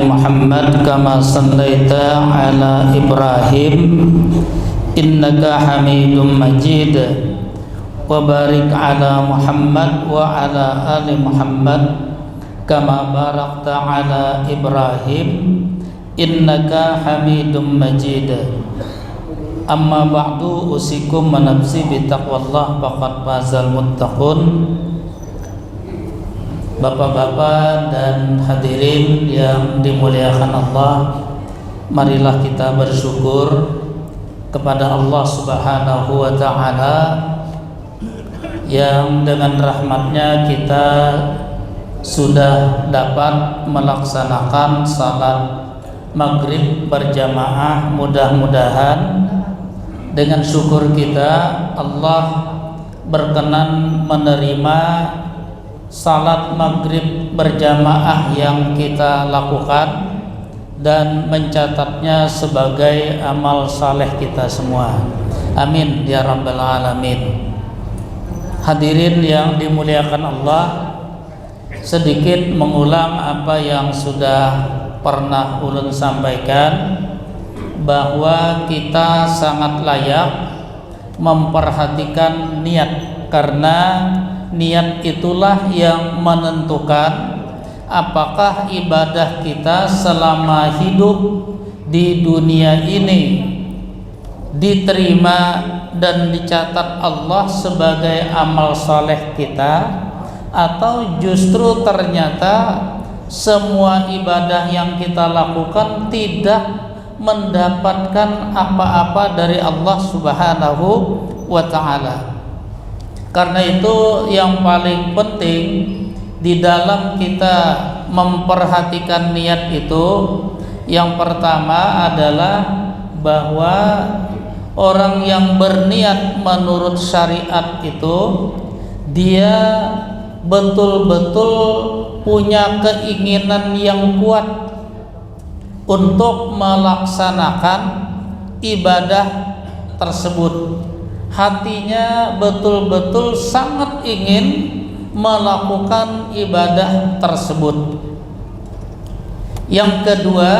Muhammad kama sallaita ala Ibrahim innaka Hamidum Majid wa barik ala Muhammad wa ala ali Muhammad kama barakta ala Ibrahim innaka Hamidum Majid. Amma ba'du, usikum wa nafsi bi taqwallah faqad fazal muttaqun. Bapak-bapak dan hadirin yang dimuliakan Allah, marilah kita bersyukur kepada Allah Subhanahu wa ta'ala yang dengan rahmatnya kita sudah dapat melaksanakan salat maghrib berjamaah. Mudah-mudahan dengan syukur kita Allah berkenan menerima salat maghrib berjamaah yang kita lakukan dan mencatatnya sebagai amal saleh kita semua. Amin ya rabbal alamin. Hadirin yang dimuliakan Allah, sedikit mengulang apa yang sudah pernah ulun sampaikan, bahwa kita sangat layak memperhatikan niat, karena niat itulah yang menentukan apakah ibadah kita selama hidup di dunia ini diterima dan dicatat Allah sebagai amal saleh kita, atau justru ternyata semua ibadah yang kita lakukan tidak mendapatkan apa-apa dari Allah Subhanahu wa ta'ala. Karena itu yang paling penting di dalam kita memperhatikan niat itu, yang pertama adalah bahwa orang yang berniat menurut syariat itu dia betul-betul punya keinginan yang kuat untuk melaksanakan ibadah tersebut. Hatinya betul-betul sangat ingin melakukan ibadah tersebut. Yang kedua,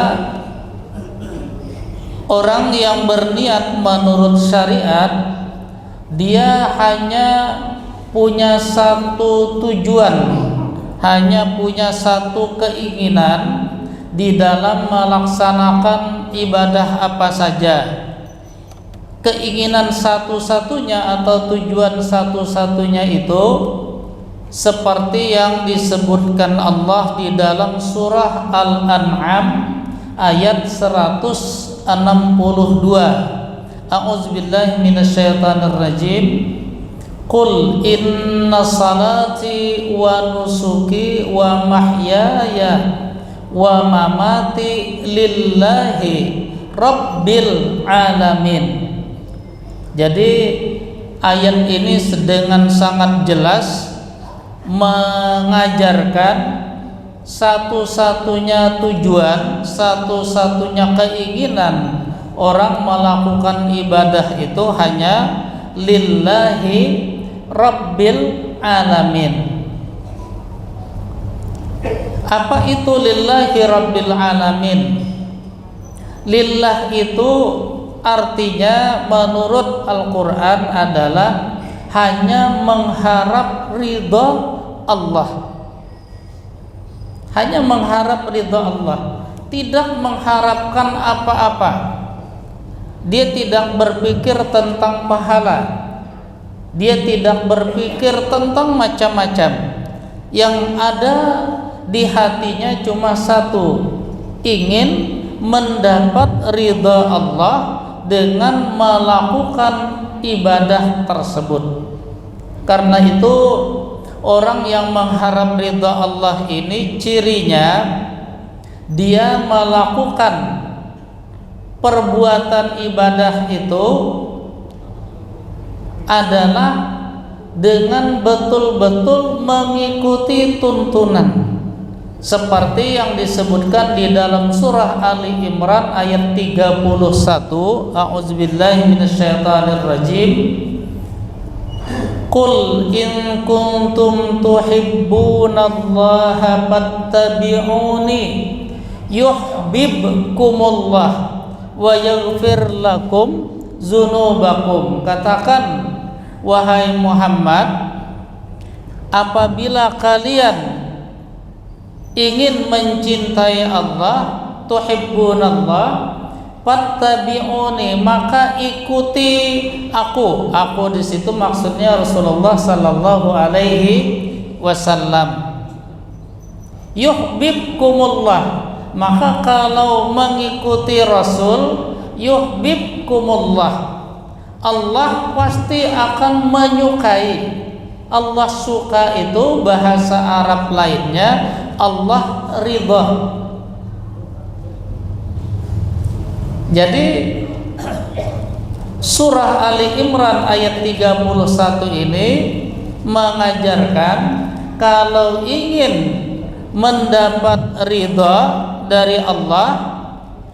orang yang berniat menurut syariat, dia hanya punya satu tujuan, hanya punya satu keinginan di dalam melaksanakan ibadah apa saja. Keinginan satu-satunya atau tujuan satu-satunya itu seperti yang disebutkan Allah di dalam surah Al-An'am ayat 162. A'udzubillahi minasyaitonir rajim. Qul inna salati wa nusuki wa mahyaya wa mamati lillahi rabbil alamin. Jadi ayat ini dengan sangat jelas mengajarkan satu-satunya tujuan, satu-satunya keinginan orang melakukan ibadah itu hanya lillahi rabbil alamin. Apa itu lillahi rabbil alamin? Lillah itu artinya menurut Al-Quran adalah hanya mengharap ridha Allah. Hanya mengharap ridha Allah, tidak mengharapkan apa-apa. Dia tidak berpikir tentang pahala, dia tidak berpikir tentang macam-macam. Yang ada di hatinya cuma satu, ingin mendapat ridha Allah dengan melakukan ibadah tersebut. Karena itu orang yang mengharap ridha Allah ini cirinya dia melakukan perbuatan ibadah itu adalah dengan betul-betul mengikuti tuntunan, seperti yang disebutkan di dalam surah Ali Imran ayat 31. A'udzubillahi minasyaitonir rajim. Qul in kuntum tuhibbunallaha fattabi'uni yuhibbukumullah wa yaghfir lakum dzunubakum. Katakan wahai Muhammad, apabila kalian ingin mencintai Allah, tuhibbunallah, fattabi'uni, maka ikuti aku. Aku di situ maksudnya Rasulullah sallallahu alaihi wasallam. Yuhibbukumullah, maka kalau mengikuti Rasul, yuhibbukumullah, Allah pasti akan menyukai. Allah suka itu bahasa Arab lainnya Allah ridha. Jadi surah Ali Imran ayat 31 ini mengajarkan kalau ingin mendapat ridha dari Allah,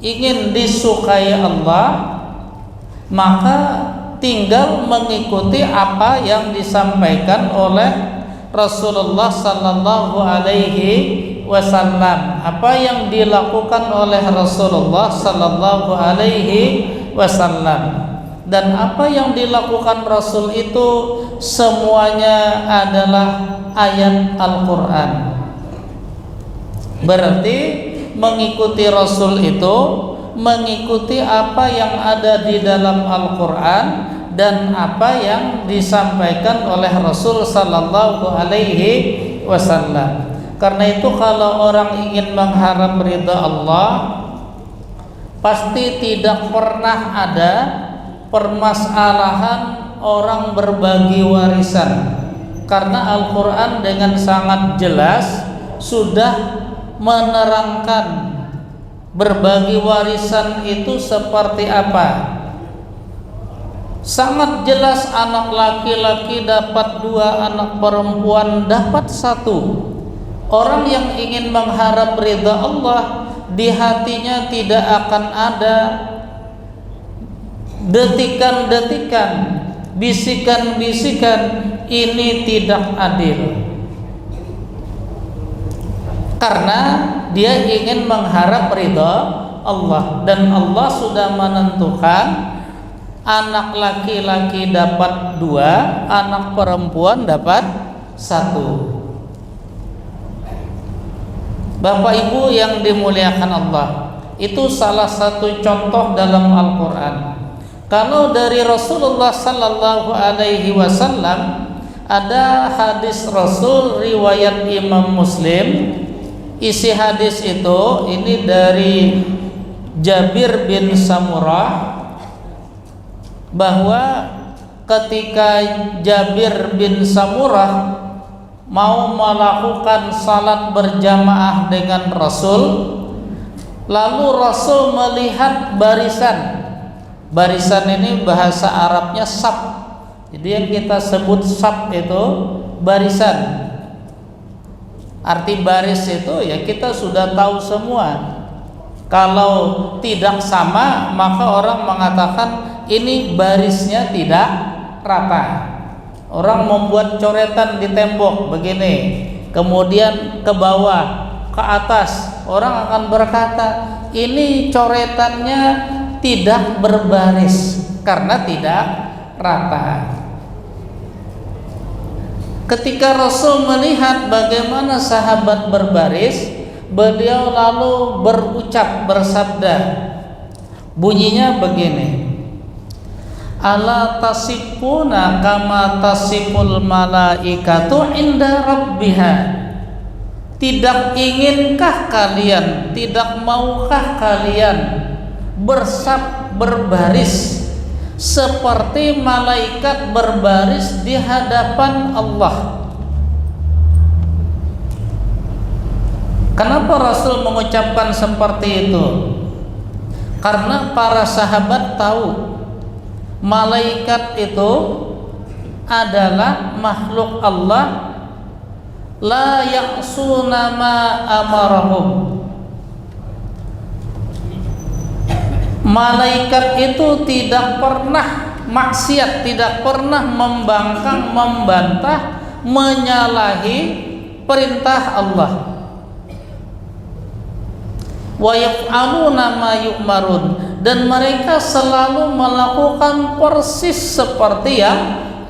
ingin disukai Allah, maka tinggal mengikuti apa yang disampaikan oleh Rasulullah sallallahu alaihi wasallam, apa yang dilakukan oleh Rasulullah sallallahu alaihi wasallam. Dan apa yang dilakukan Rasul itu semuanya adalah ayat Al-Qur'an. Berarti mengikuti Rasul itu mengikuti apa yang ada di dalam Al-Qur'an dan apa yang disampaikan oleh Rasul sallallahu alaihi wasallam. Karena itu kalau orang ingin mengharap ridha Allah, pasti tidak pernah ada permasalahan orang berbagi warisan. Karena Al-Qur'an dengan sangat jelas sudah menerangkan berbagi warisan itu seperti apa. Sangat jelas, anak laki-laki dapat 2, anak perempuan dapat 1. Orang yang ingin mengharap ridha Allah, di hatinya tidak akan ada detikan-detikan, bisikan-bisikan ini tidak adil. Karena dia ingin mengharap ridha Allah, dan Allah sudah menentukan anak laki-laki dapat 2, anak perempuan dapat 1. Bapak Ibu yang dimuliakan Allah, itu salah satu contoh dalam Al-Qur'an. Kalau dari Rasulullah sallallahu alaihi wasallam, ada hadis Rasul riwayat Imam Muslim. Isi hadis itu ini dari Jabir bin Samurah, bahwa ketika Jabir bin Samurah mau melakukan salat berjamaah dengan Rasul, lalu Rasul melihat barisan. Barisan ini bahasa Arabnya saf. Jadi yang kita sebut saf itu barisan. Arti baris itu ya kita sudah tahu semua. Kalau tidak sama, maka orang mengatakan ini barisnya tidak rata. Orang membuat coretan di tembok begini, kemudian ke bawah, ke atas, orang akan berkata ini coretannya tidak berbaris karena tidak rata. Ketika Rasul melihat bagaimana sahabat berbaris, beliau lalu bersabda, bunyinya begini: ala tasifuna kama tasiful malaikatu inda rabbiha. Tidak inginkah kalian, tidak maukah kalian berbaris seperti malaikat berbaris di hadapan Allah? Kenapa Rasul mengucapkan seperti itu? Karena para sahabat tahu malaikat itu adalah makhluk Allah, la ya'suna ma amarahum. Malaikat itu tidak pernah maksiat, tidak pernah membangkang, membantah, menyalahi perintah Allah. wa yaf'aluna ma yu'marun, dan mereka selalu melakukan persis seperti yang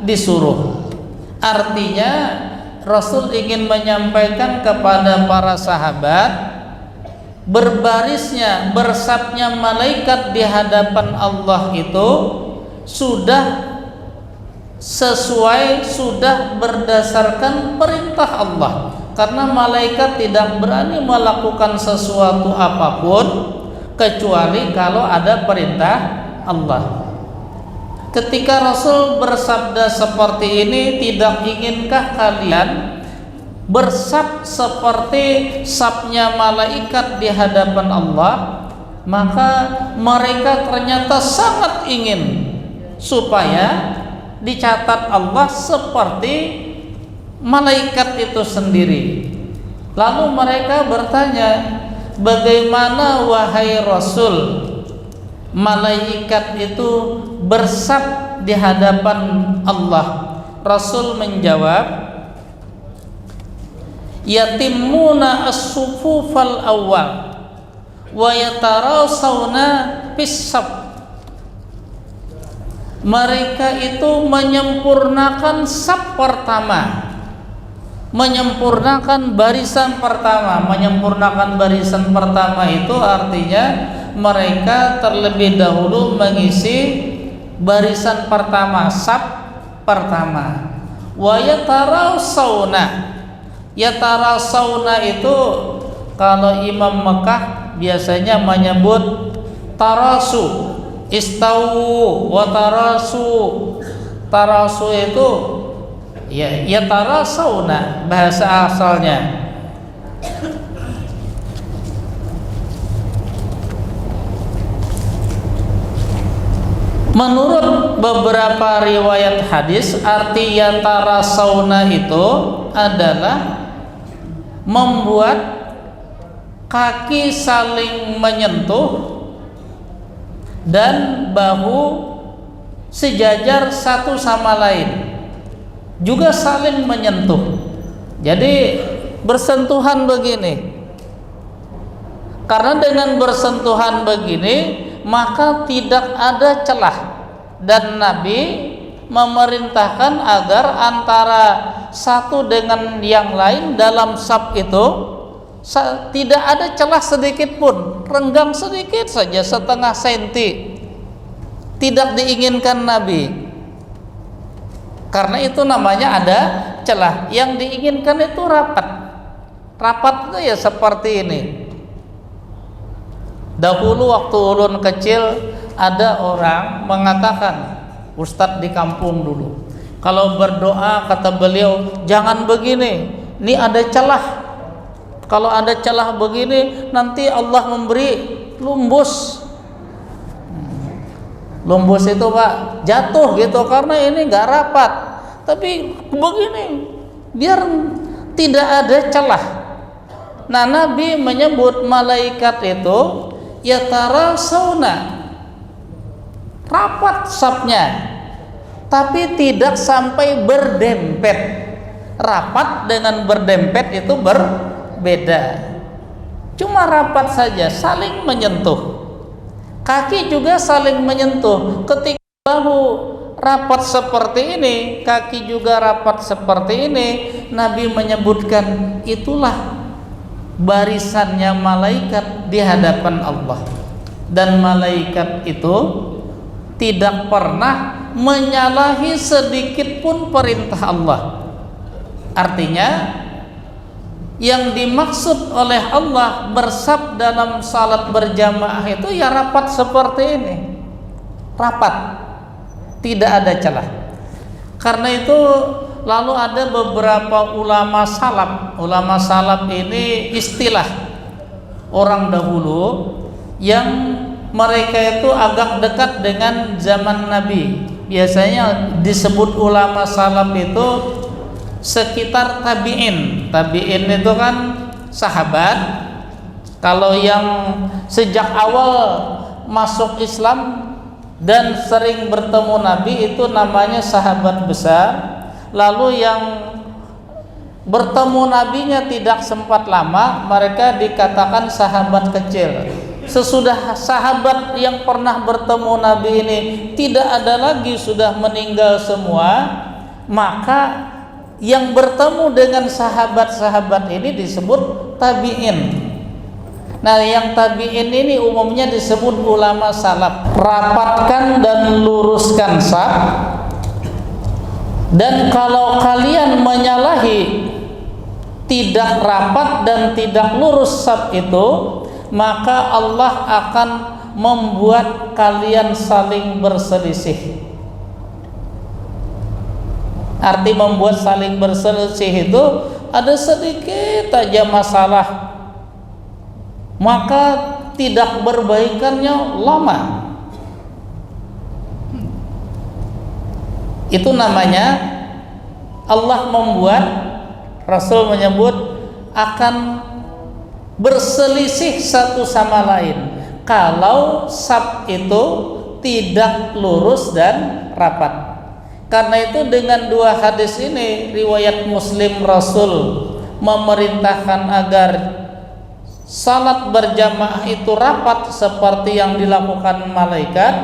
disuruh. Artinya Rasul ingin menyampaikan kepada para sahabat, berbarisnya, bersabnya malaikat di hadapan Allah itu sudah sesuai, sudah berdasarkan perintah Allah. Karena malaikat tidak berani melakukan sesuatu apapun kecuali kalau ada perintah Allah. Ketika Rasul bersabda seperti ini, tidak inginkah kalian bersab seperti sabnya malaikat di hadapan Allah? Maka mereka ternyata sangat ingin supaya dicatat Allah seperti malaikat itu sendiri. Lalu mereka bertanya, bagaimana wahai Rasul malaikat itu bersab di hadapan Allah? Rasul menjawab, yatimuna as-sufufal awwal wa yatarawsawna fis-sab. Mereka itu menyempurnakan saf pertama, menyempurnakan barisan pertama. Menyempurnakan barisan pertama itu artinya mereka terlebih dahulu mengisi barisan pertama, saf pertama. Wa yatarawsawna, yatarawsawna itu kalau Imam Mekah biasanya menyebut tarasu, istawu wa tarasu. Tarasu itu ya tarasawna bahasa asalnya. Menurut beberapa riwayat hadis, arti yatarasawna itu adalah membuat kaki saling menyentuh dan bahu sejajar satu sama lain, juga saling menyentuh. Jadi bersentuhan begini. Karena dengan bersentuhan begini maka tidak ada celah, dan Nabi memerintahkan agar antara satu dengan yang lain dalam saf itu tidak ada celah sedikit pun, renggang sedikit saja setengah senti, tidak diinginkan Nabi. Karena itu namanya ada celah. Yang diinginkan itu rapat. Rapat itu ya seperti ini. Dahulu waktu ulun kecil ada orang mengatakan, Ustadz di kampung dulu, kalau berdoa kata beliau jangan begini, ini ada celah. Kalau ada celah begini nanti Allah memberi lumbus. Lumbus itu Pak jatuh gitu karena ini nggak rapat. Tapi begini biar tidak ada celah. Nah, Nabi menyebut malaikat itu yatarasawna, rapat safnya, tapi tidak sampai berdempet. Rapat dengan berdempet itu berbeda. Cuma rapat saja, saling menyentuh. Kaki juga saling menyentuh. Ketika bahu rapat seperti ini, kaki juga rapat seperti ini, Nabi menyebutkan itulah barisannya malaikat di hadapan Allah. Dan malaikat itu tidak pernah menyalahi sedikit pun perintah Allah. Artinya yang dimaksud oleh Allah bersab dalam salat berjamaah itu ya rapat seperti ini, rapat, tidak ada celah. Karena itu lalu ada beberapa ulama salaf. Ulama salaf ini istilah orang dahulu yang mereka itu agak dekat dengan zaman Nabi. Biasanya disebut ulama salaf itu sekitar tabi'in. Tabi'in itu kan sahabat. Kalau yang sejak awal masuk Islam dan sering bertemu Nabi itu namanya sahabat besar. Lalu yang bertemu nabinya tidak sempat lama, mereka dikatakan sahabat kecil. Sesudah sahabat yang pernah bertemu nabi ini tidak ada lagi, sudah meninggal semua, maka yang bertemu dengan sahabat-sahabat ini disebut tabi'in. Nah, yang tabi'in ini umumnya disebut ulama salaf. Rapatkan dan luruskan saf. Dan kalau kalian menyalahi tidak rapat dan tidak lurus saf itu, maka Allah akan membuat kalian saling berselisih. Arti membuat saling berselisih itu ada sedikit aja masalah, maka tidak berbaikannya lama. Itu namanya Allah membuat, Rasul menyebut akan berselisih satu sama lain kalau saf itu tidak lurus dan rapat. Karena itu dengan dua hadis ini riwayat Muslim, Rasul memerintahkan agar salat berjamaah itu rapat seperti yang dilakukan malaikat,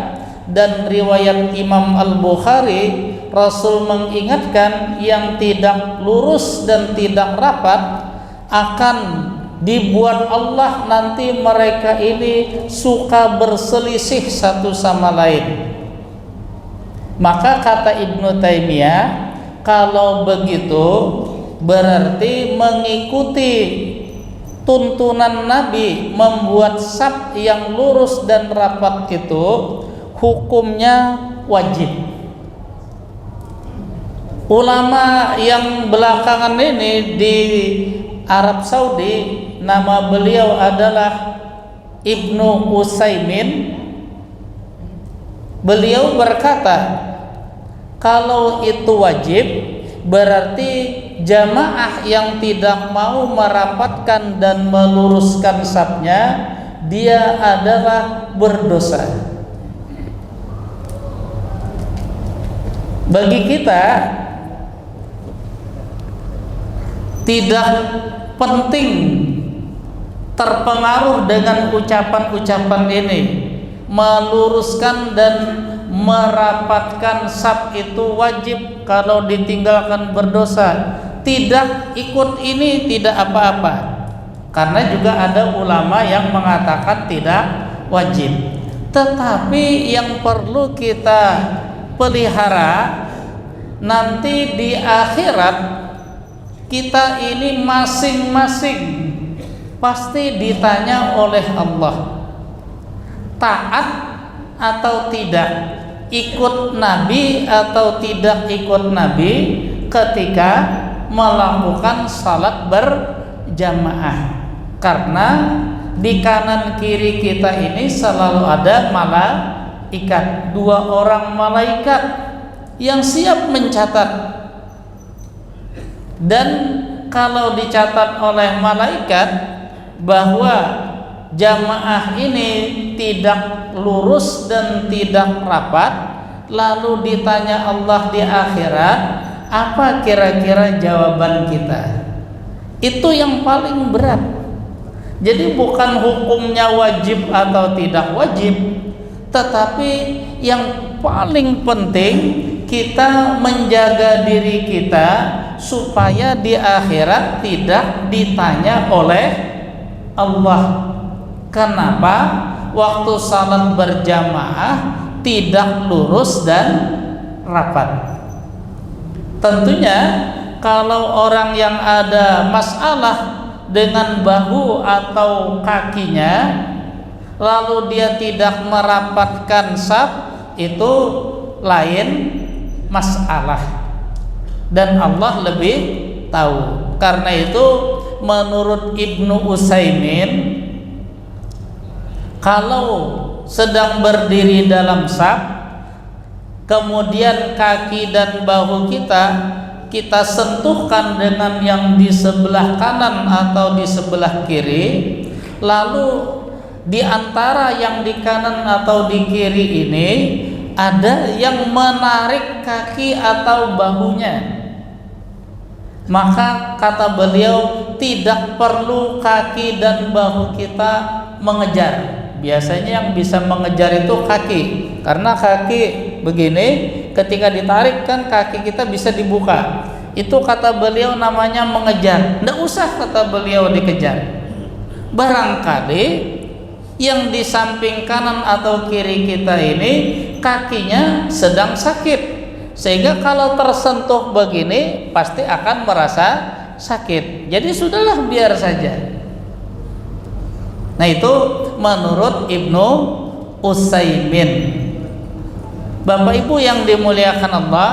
dan riwayat Imam Al-Bukhari Rasul mengingatkan yang tidak lurus dan tidak rapat akan dibuat Allah nanti mereka ini suka berselisih satu sama lain. Maka kata Ibnu Taimiyah, kalau begitu berarti mengikuti tuntunan Nabi membuat saf yang lurus dan rapat itu hukumnya wajib. Ulama yang belakangan ini di Arab Saudi, nama beliau adalah Ibnu Utsaimin. Beliau berkata, kalau itu wajib berarti jamaah yang tidak mau merapatkan dan meluruskan safnya, dia adalah berdosa. Bagi kita tidak penting terpengaruh dengan ucapan-ucapan ini. Meluruskan dan merapatkan saf itu wajib, kalau ditinggalkan berdosa. Tidak ikut ini tidak apa-apa, karena juga ada ulama yang mengatakan tidak wajib. Tetapi yang perlu kita pelihara, nanti di akhirat kita ini masing-masing pasti ditanya oleh Allah, taat atau tidak, ikut Nabi atau tidak ikut Nabi ketika melakukan salat berjamaah. Karena di kanan kiri kita ini selalu ada malaikat, dua orang malaikat yang siap mencatat. Dan kalau dicatat oleh malaikat bahwa jamaah ini tidak lurus dan tidak rapat, lalu ditanya Allah di akhirat, apa kira-kira jawaban kita? Itu yang paling berat. Jadi bukan hukumnya wajib atau tidak wajib, tetapi yang paling penting kita menjaga diri kita supaya di akhirat tidak ditanya oleh Allah, kenapa waktu salat berjamaah tidak lurus dan rapat. Tentunya kalau orang yang ada masalah dengan bahu atau kakinya, lalu dia tidak merapatkan saf, itu lain masalah, dan Allah lebih tahu. Karena itu menurut Ibnu Utsaimin, kalau sedang berdiri dalam saf, kemudian kaki dan bahu kita sentuhkan dengan yang di sebelah kanan atau di sebelah kiri, lalu di antara yang di kanan atau di kiri ini ada yang menarik kaki atau bahunya, Maka kata beliau, tidak perlu kaki dan bahu kita mengejar. Biasanya yang bisa mengejar itu kaki, karena kaki begini ketika ditarik kan kaki kita bisa dibuka. Itu kata beliau namanya mengejar. Tidak usah kata beliau dikejar. Barangkali yang di samping kanan atau kiri kita ini kakinya sedang sakit, sehingga kalau tersentuh begini pasti akan merasa sakit. Jadi sudahlah, biar saja. Nah, itu menurut Ibnu Utsaimin. Bapak Ibu yang dimuliakan Allah,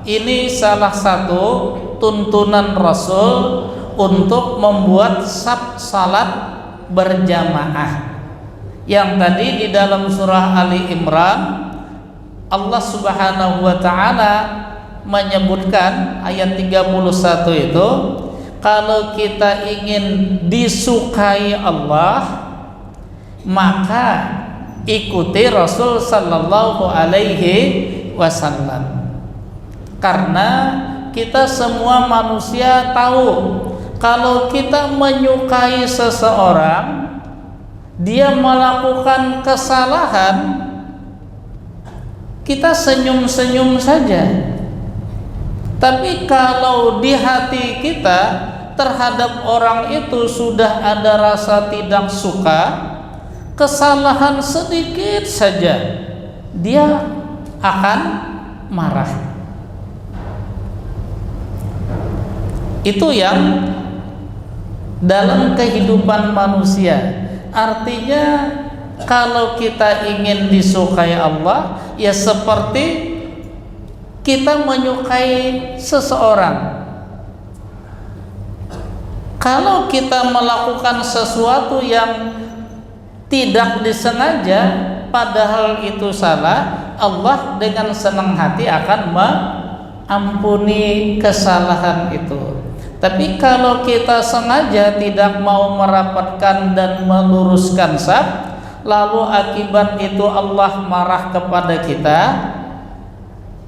ini salah satu tuntunan Rasul untuk membuat salat berjamaah. Yang tadi di dalam surah Ali Imran, Allah Subhanahu wa taala menyebutkan ayat 31 itu, kalau kita ingin disukai Allah, maka ikuti Rasul sallallahu alaihi wasallam. Karena kita semua manusia tahu, kalau kita menyukai seseorang, dia melakukan kesalahan, kita senyum-senyum saja. Tapi kalau di hati kita terhadap orang itu sudah ada rasa tidak suka, kesalahan sedikit saja dia akan marah. Itu yang dalam kehidupan manusia. Artinya kalau kita ingin disukai Allah, ya seperti kita menyukai seseorang. Kalau kita melakukan sesuatu yang tidak disengaja, padahal itu salah, Allah dengan senang hati akan mengampuni kesalahan itu. Tapi kalau kita sengaja tidak mau merapatkan dan meluruskan saf, lalu akibat itu Allah marah kepada kita,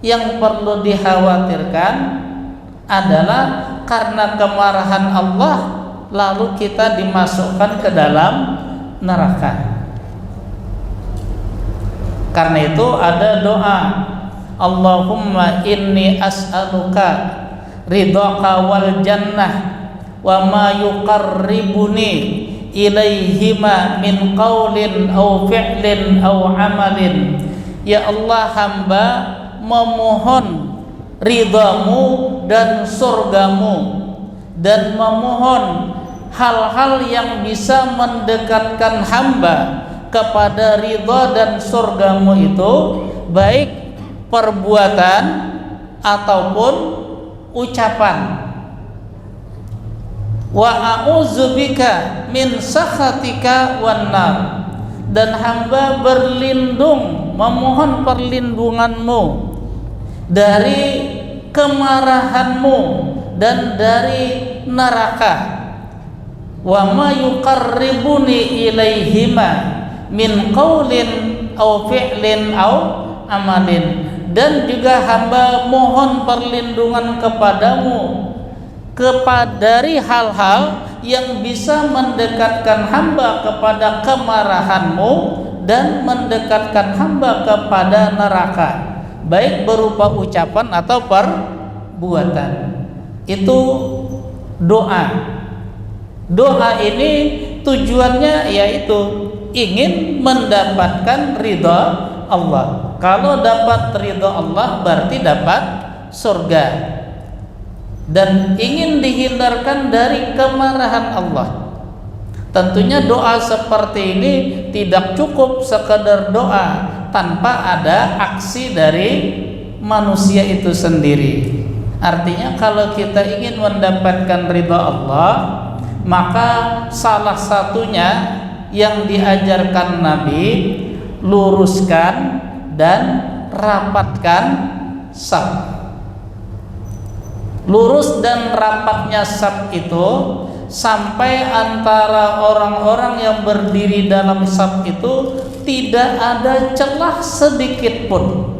yang perlu dikhawatirkan adalah karena kemarahan Allah lalu kita dimasukkan ke dalam neraka. Karena itu ada doa, Allahumma inni as'aluka ridhaka wal jannah wa ma yuqarribuni ilaihima min qaulin aw fi'lin aw amalin. Ya Allah, hamba memohon ridhamu dan surgamu, dan memohon hal-hal yang bisa mendekatkan hamba kepada ridha dan surgamu itu, baik perbuatan ataupun ucapan. Wa a'udzubika min sakhatika wan nar, dan hamba berlindung, memohon perlindunganmu dari kemarahanmu dan dari neraka. Wa ma yuqarribuni ilaihima min qaulin aw fi'lin aw amalin, dan juga hamba mohon perlindungan kepadamu dari hal-hal yang bisa mendekatkan hamba kepada kemarahanmu dan mendekatkan hamba kepada neraka, baik berupa ucapan atau perbuatan. Itu doa. Doa ini tujuannya yaitu ingin mendapatkan ridha Allah. Kalau dapat ridha Allah berarti dapat surga, dan ingin dihindarkan dari kemarahan Allah. Tentunya doa seperti ini tidak cukup sekedar doa tanpa ada aksi dari manusia itu sendiri. Artinya kalau kita ingin mendapatkan ridha Allah, maka salah satunya yang diajarkan Nabi, luruskan dan rapatkan saf. Lurus dan rapatnya saf itu sampai antara orang-orang yang berdiri dalam saf itu tidak ada celah sedikit pun.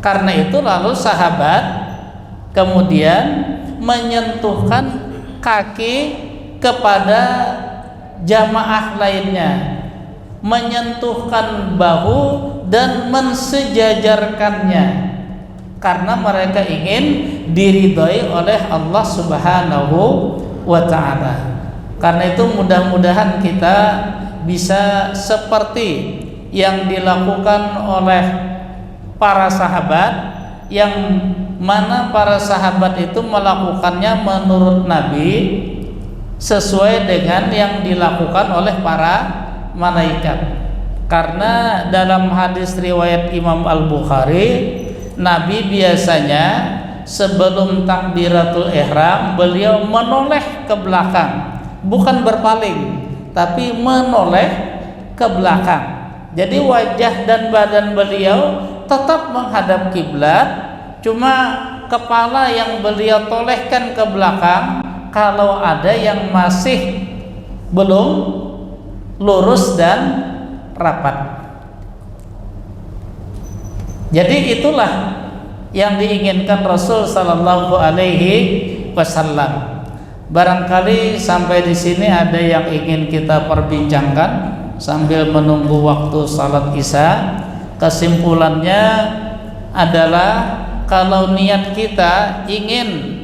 Karena itu lalu sahabat kemudian menyentuhkan kaki kepada jamaah lainnya, menyentuhkan bahu dan mensejajarkannya, karena mereka ingin diridhoi oleh Allah Subhanahu wa ta'ala. Karena itu mudah-mudahan kita bisa seperti yang dilakukan oleh para sahabat, yang mana para sahabat itu melakukannya menurut Nabi sesuai dengan yang dilakukan oleh para malaikat. Karena dalam hadis riwayat Imam Al-Bukhari, Nabi biasanya sebelum takbiratul ihram beliau menoleh ke belakang, bukan berpaling tapi menoleh ke belakang. Jadi wajah dan badan beliau tetap menghadap kiblat, cuma kepala yang beliau tolehkan ke belakang kalau ada yang masih belum lurus dan rapat. Jadi itulah yang diinginkan Rasul sallallahu alaihi wasallam. Barangkali sampai di sini ada yang ingin kita perbincangkan sambil menunggu waktu salat Isya. Kesimpulannya adalah kalau niat kita ingin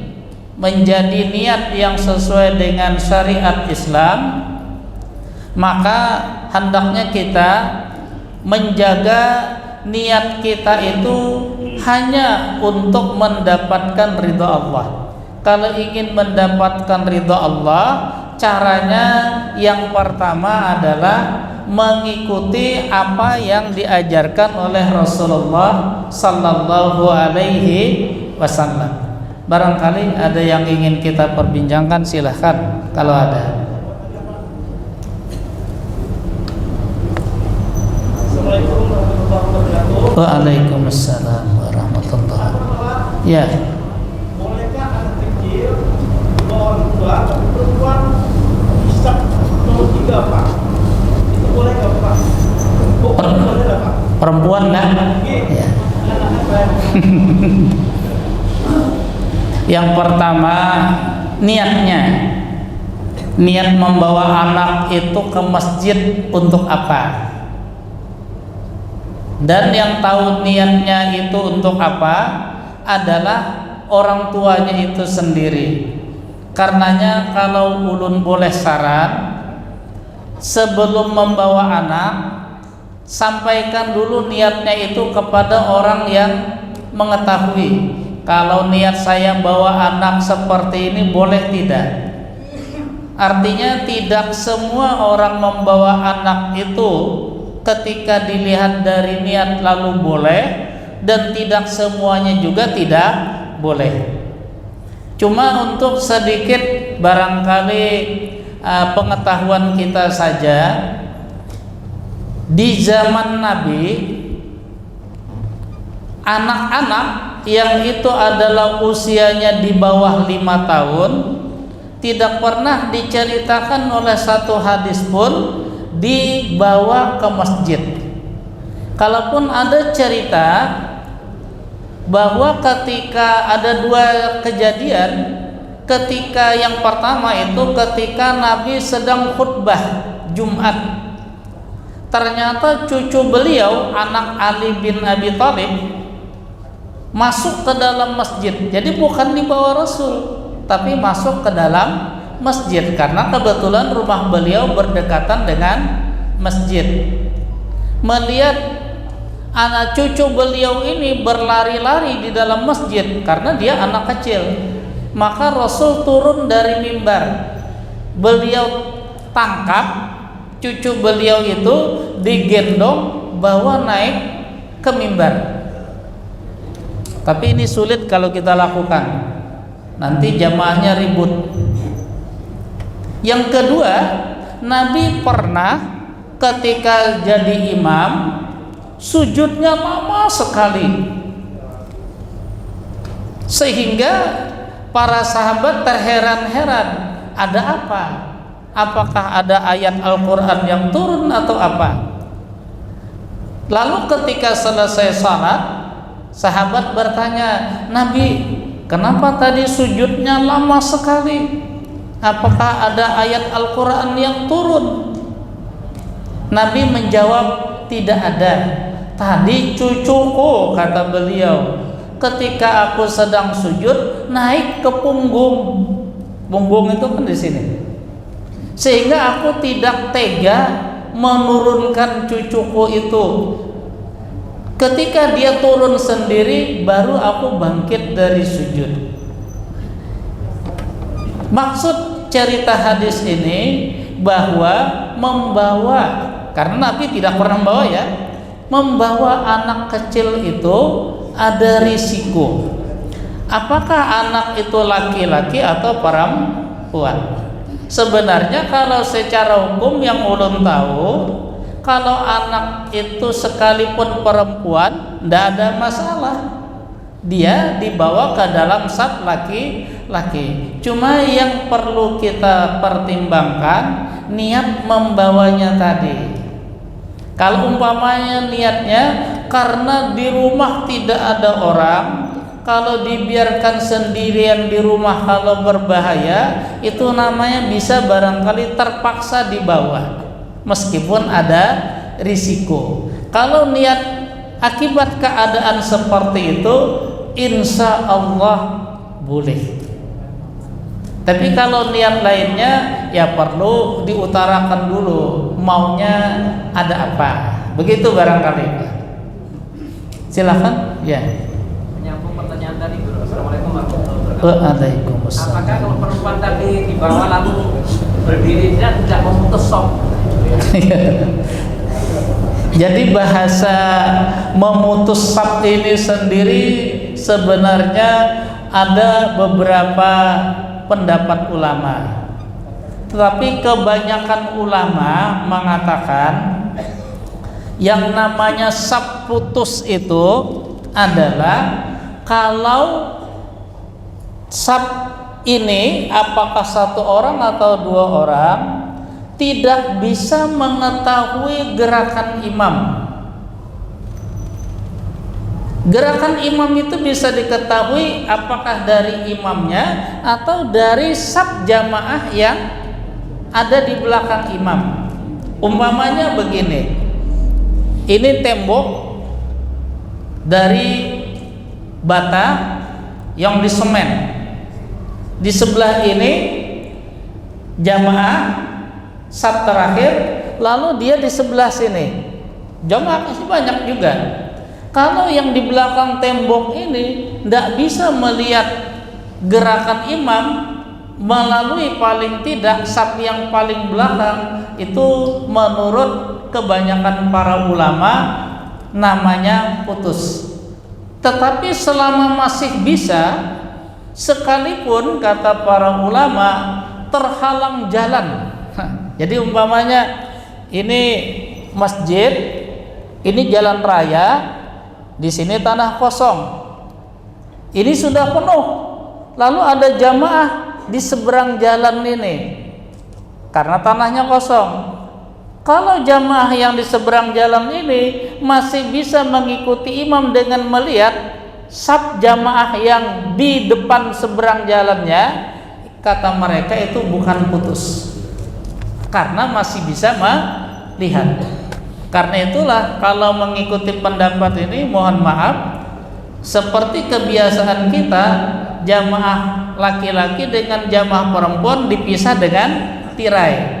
menjadi niat yang sesuai dengan syariat Islam, maka hendaknya kita menjaga niat kita itu hanya untuk mendapatkan ridha Allah. Kalau ingin mendapatkan ridha Allah, caranya yang pertama adalah mengikuti apa yang diajarkan oleh Rasulullah sallallahu alaihi wasallam. Barangkali ada yang ingin kita perbincangkan, silahkan kalau ada. Waalaikumsalam warahmatullahi wabarakatuh. Ya. Bolehkah anak kecil orang tua perempuan hisap nomor 3 Pak? Itu boleh nggak Pak? Boleh nggak Pak? Perempuan kan? Ya. Yang pertama, niatnya. Niat membawa anak itu ke masjid untuk apa? Dan yang tahu niatnya itu untuk apa adalah orang tuanya itu sendiri. Karenanya kalau ulun boleh saran, sebelum membawa anak, sampaikan dulu niatnya itu kepada orang yang mengetahui. Kalau niat saya bawa anak seperti ini boleh tidak? Artinya tidak semua orang membawa anak itu ketika dilihat dari niat lalu boleh, dan tidak semuanya juga tidak boleh. Cuma untuk sedikit barangkali pengetahuan kita saja, di zaman Nabi, anak-anak yang itu adalah usianya di bawah 5 tahun tidak pernah diceritakan oleh satu hadis pun dibawa ke masjid. Kalaupun ada cerita bahwa ketika ada 2 kejadian, ketika yang pertama itu ketika Nabi sedang khutbah Jumat, ternyata cucu beliau anak Ali bin Abi Thalib masuk ke dalam masjid. Jadi bukan dibawa Rasul, tapi masuk ke dalam masjid karena kebetulan rumah beliau berdekatan dengan masjid. Melihat anak cucu beliau ini berlari-lari di dalam masjid karena dia anak kecil, maka Rasul turun dari mimbar. Beliau tangkap cucu beliau itu, digendong bawa naik ke mimbar. Tapi ini sulit kalau kita lakukan, nanti jamaahnya ribut. Yang kedua, Nabi pernah ketika jadi imam sujudnya lama sekali, sehingga para sahabat terheran-heran, ada apa? Apakah ada ayat Al-Quran yang turun atau apa? Lalu ketika selesai salat, sahabat bertanya, Nabi, kenapa tadi sujudnya lama sekali? Apakah ada ayat Al-Quran yang turun? Nabi menjawab, tidak ada. Tadi cucuku, kata beliau, ketika aku sedang sujud naik ke punggung. Punggung itu kan di sini. Sehingga aku tidak tega menurunkan cucuku itu. Ketika dia turun sendiri, baru aku bangkit dari sujud. Maksud cerita hadis ini bahwa membawa, karena Nabi tidak pernah membawa ya, membawa anak kecil itu ada risiko. Apakah anak itu laki-laki atau perempuan? Sebenarnya kalau secara hukum yang ulun tahu, kalau anak itu sekalipun perempuan tidak ada masalah, dia dibawa ke dalam saf laki-laki. Cuma yang perlu kita pertimbangkan niat membawanya tadi. Kalau umpamanya niatnya karena di rumah tidak ada orang, kalau dibiarkan sendirian di rumah kalau berbahaya, itu namanya bisa barangkali terpaksa dibawa meskipun ada risiko. Kalau niat akibat keadaan seperti itu, insya Allah boleh. Tapi kalau niat lainnya, ya perlu diutarakan dulu maunya ada apa. Begitu barangkali. Silakan. Ya. Menyambung pertanyaan tadi, Guru. Assalamualaikum warahmatullahi wabarakatuh. Waalaikumsalam. Apakah kalau perempuan tadi di bawah lalu berdiri dia tidak memutus sok? Jadi bahasa memutus saf ini sendiri sebenarnya ada beberapa pendapat ulama. Tetapi kebanyakan ulama mengatakan yang namanya saf putus itu adalah kalau saf ini apakah satu orang atau dua orang tidak bisa mengetahui gerakan imam. Gerakan imam itu bisa diketahui apakah dari imamnya atau dari saf jamaah yang ada di belakang imam. Umpamanya begini, ini tembok dari bata yang disemen, di sebelah ini jamaah saf terakhir, lalu dia di sebelah sini jamaah masih banyak juga. Kalau yang di belakang tembok ini tidak bisa melihat gerakan imam melalui paling tidak saf yang paling belakang, itu menurut kebanyakan para ulama namanya putus. Tetapi selama masih bisa, sekalipun kata para ulama terhalang jalan. Jadi umpamanya ini masjid, ini jalan raya, di sini tanah kosong, ini sudah penuh, lalu ada jamaah di seberang jalan ini karena tanahnya kosong. Kalau jamaah yang di seberang jalan ini masih bisa mengikuti imam dengan melihat saf jamaah yang di depan seberang jalannya, kata mereka itu bukan putus, karena masih bisa melihat. Karena itulah kalau mengikuti pendapat ini, mohon maaf, seperti kebiasaan kita, jamaah laki-laki dengan jamaah perempuan dipisah dengan tirai.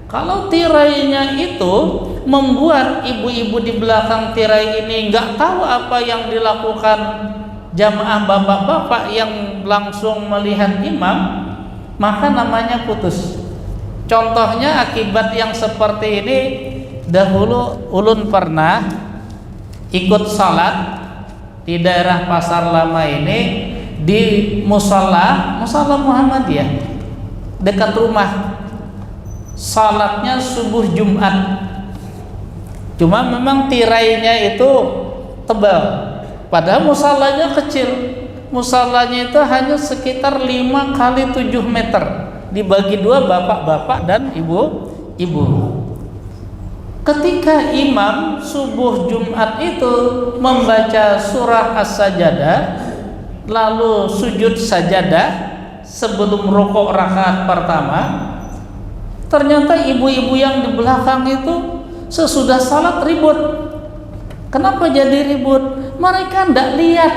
Kalau tirainya itu membuat ibu-ibu di belakang tirai ini nggak tahu apa yang dilakukan jamaah bapak-bapak yang langsung melihat imam, maka namanya putus. Contohnya akibat yang seperti ini, dahulu ulun pernah ikut salat di daerah Pasar Lama ini di musola Muhammadiyah dekat rumah. Salatnya subuh Jumat, cuma memang tirainya itu tebal, padahal musolanya kecil. Musolanya itu hanya sekitar 5 kali 7 meter, dibagi dua, bapak-bapak dan ibu-ibu. Ketika imam subuh Jumat itu membaca surah As-Sajdah, lalu sujud sajadah sebelum rukuk rakaat pertama, ternyata ibu-ibu yang di belakang itu sesudah salat ribut. Kenapa jadi ribut? Mereka tidak lihat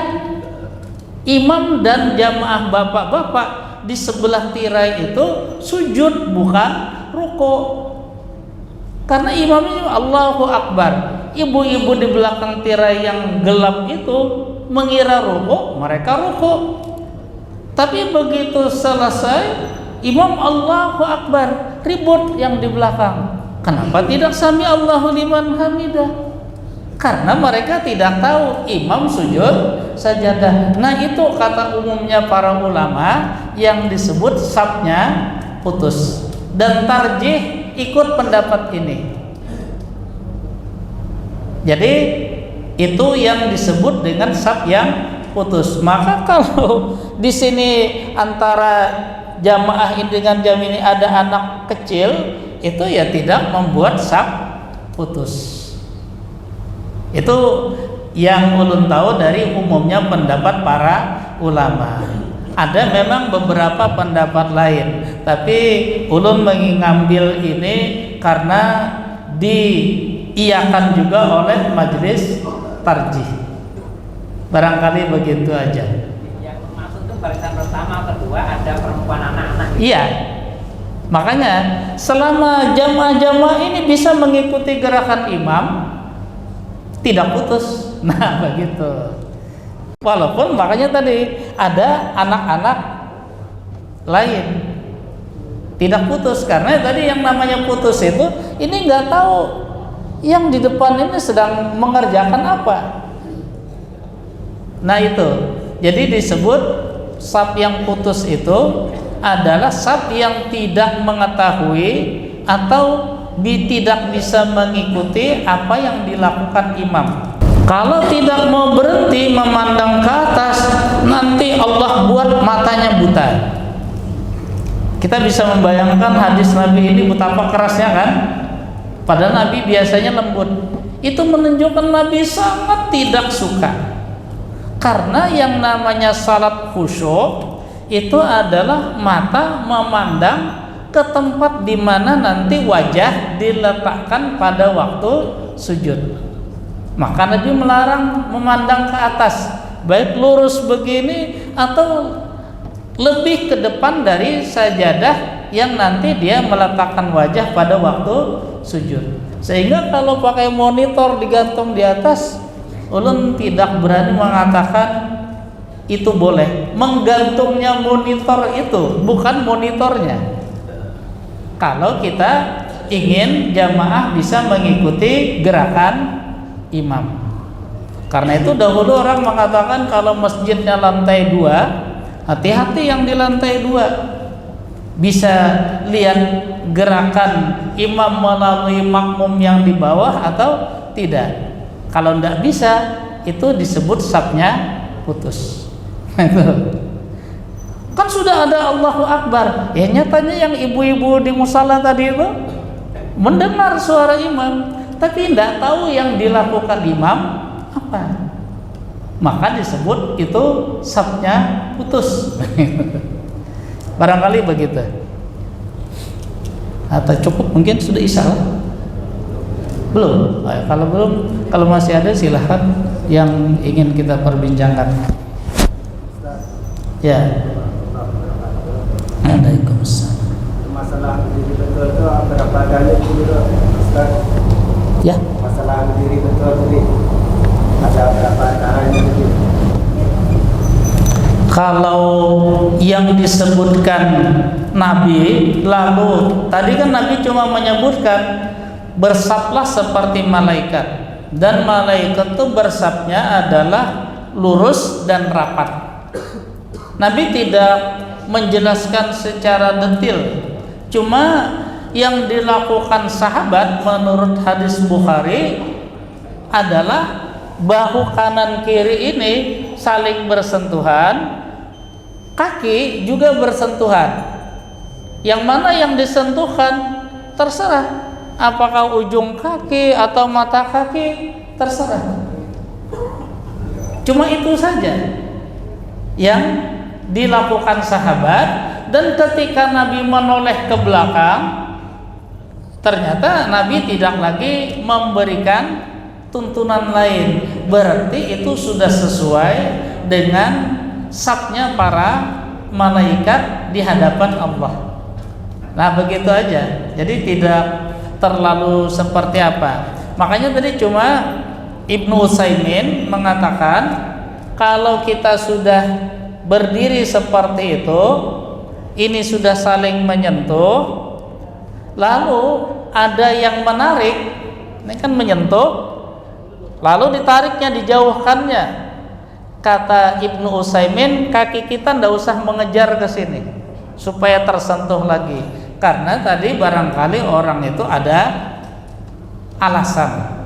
imam dan jamaah bapak-bapak di sebelah tirai itu sujud bukan rukuk. Karena imamnya Allahu Akbar, ibu-ibu di belakang tirai yang gelap itu mengira rukuk, mereka rukuk. Tapi begitu selesai, imam Allahu Akbar, ribut yang di belakang. Kenapa tidak sami Allahu liman hamidah? Karena mereka tidak tahu imam sujud sajadah. Nah, itu kata umumnya para ulama yang disebut safnya putus. Dan tarjih ikut pendapat ini. Jadi itu yang disebut dengan saf yang putus. Maka kalau di sini antara jamaah ini dengan jamaah ini ada anak kecil, itu ya tidak membuat saf putus. Itu yang ulun tahu dari umumnya pendapat para ulama. Ada memang beberapa pendapat lain, tapi ulun mengambil ini karena diiyakan juga oleh majelis tarjih. Barangkali begitu aja. Yang maksud itu barisan pertama, kedua ada perempuan anak-anak. Iya. Makanya selama jamaah-jamaah ini bisa mengikuti gerakan imam, tidak putus. Nah, begitu. Walaupun makanya tadi ada anak-anak lain tidak putus, karena tadi yang namanya putus itu ini nggak tahu yang di depan ini sedang mengerjakan apa. Nah, itu jadi disebut saf yang putus itu adalah saf yang tidak mengetahui atau tidak bisa mengikuti apa yang dilakukan imam. Kalau tidak mau berhenti memandang ke atas, nanti Allah buat matanya buta. Kita bisa membayangkan hadis Nabi ini betapa kerasnya kan? Padahal Nabi biasanya lembut. Itu menunjukkan Nabi sangat tidak suka. Karena yang namanya salat khusyuk itu adalah mata memandang ke tempat di mana nanti wajah diletakkan pada waktu sujud. Maka Nabi melarang memandang ke atas, baik lurus begini atau lebih ke depan dari sajadah yang nanti dia meletakkan wajah pada waktu sujud. Sehingga kalau pakai monitor digantung di atas, ulun tidak berani mengatakan itu boleh. Menggantungnya monitor itu bukan monitornya. Kalau kita ingin jamaah bisa mengikuti gerakan imam. Karena itu dahulu orang mengatakan kalau masjidnya lantai 2, hati-hati yang di lantai 2. Bisa lihat gerakan imam melalui makmum yang di bawah atau tidak. Kalau tidak bisa, itu disebut safnya putus. Kan sudah ada Allahu Akbar. Ya nyatanya yang ibu-ibu di musala tadi itu mendengar suara imam, tapi tidak tahu yang dilakukan imam apa. Maka disebut itu safnya putus. Barangkali begitu. Atau cukup mungkin sudah isya? Belum? Kalau belum, kalau masih ada silahkan yang ingin kita perbincangkan. Ya. Waalaikumsalam. Masalah diri betul itu berapa dalil itu, Ustaz? Ya. Masalah diri betul tadi ada berapa caranya itu? Kalau yang disebutkan Nabi, lalu tadi kan Nabi cuma menyebutkan bersablah seperti malaikat, dan malaikat itu bersabnya adalah lurus dan rapat. Nabi tidak menjelaskan secara detail, cuma yang dilakukan sahabat menurut hadis Bukhari adalah bahu kanan kiri ini saling bersentuhan, kaki juga bersentuhan. Yang mana yang disentuhkan terserah, apakah ujung kaki atau mata kaki terserah. Cuma itu saja. yang dilakukan sahabat, dan ketika Nabi menoleh ke belakang, ternyata Nabi tidak lagi memberikan tuntunan lain. Berarti itu sudah sesuai dengan safnya para malaikat di hadapan Allah. Nah, begitu aja. Jadi tidak terlalu seperti apa. Makanya tadi cuma Ibnu Utsaimin mengatakan kalau kita sudah berdiri seperti itu, ini sudah saling menyentuh, lalu ada yang menarik, ini kan menyentuh, lalu ditariknya, dijauhkannya. Kata Ibnu Utsaimin, kaki kita tidak usah mengejar ke sini supaya tersentuh lagi, karena tadi barangkali orang itu ada alasan.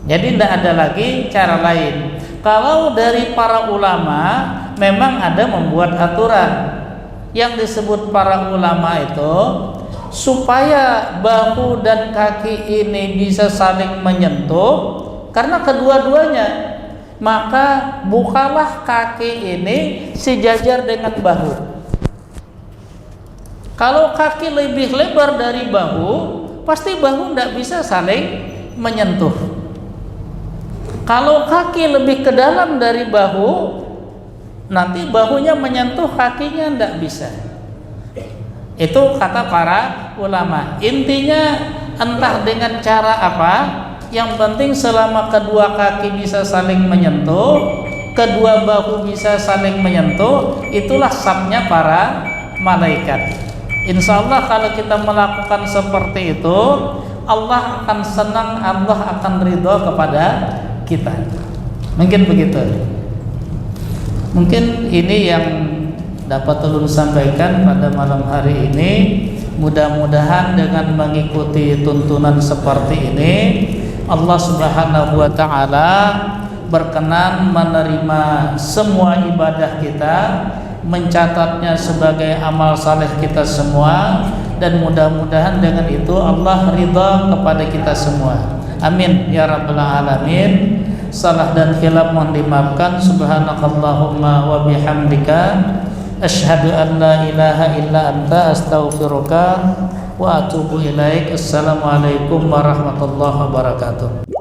Jadi tidak ada lagi cara lain. Kalau dari para ulama memang ada membuat aturan. Yang disebut para ulama itu supaya bahu dan kaki ini bisa saling menyentuh, karena kedua-duanya, maka bukalah kaki ini sejajar dengan bahu. Kalau kaki lebih lebar dari bahu, pasti bahu tidak bisa saling menyentuh. Kalau kaki lebih ke dalam dari bahu, nanti bahunya menyentuh kakinya, tidak bisa. Itu kata para ulama. Intinya entah dengan cara apa, yang penting selama kedua kaki bisa saling menyentuh, kedua bahu bisa saling menyentuh, itulah safnya para malaikat. Insya Allah kalau kita melakukan seperti itu, Allah akan senang, Allah akan ridho kepada kita. Mungkin begitu. Mungkin ini yang dapat ulun sampaikan pada malam hari ini. Mudah-mudahan dengan mengikuti tuntunan seperti ini, Allah Subhanahu wa taala berkenan menerima semua ibadah kita, mencatatnya sebagai amal saleh kita semua, dan mudah-mudahan dengan itu Allah ridha kepada kita semua. Amin ya rabbal alamin. Salah dan khilaf mohon dimaafkan. Subhanakallahumma wa bihamdika asyhadu an la ilaha illa anta astaghfiruka wa atubu ilaik. Assalamualaikum warahmatullahi wabarakatuh.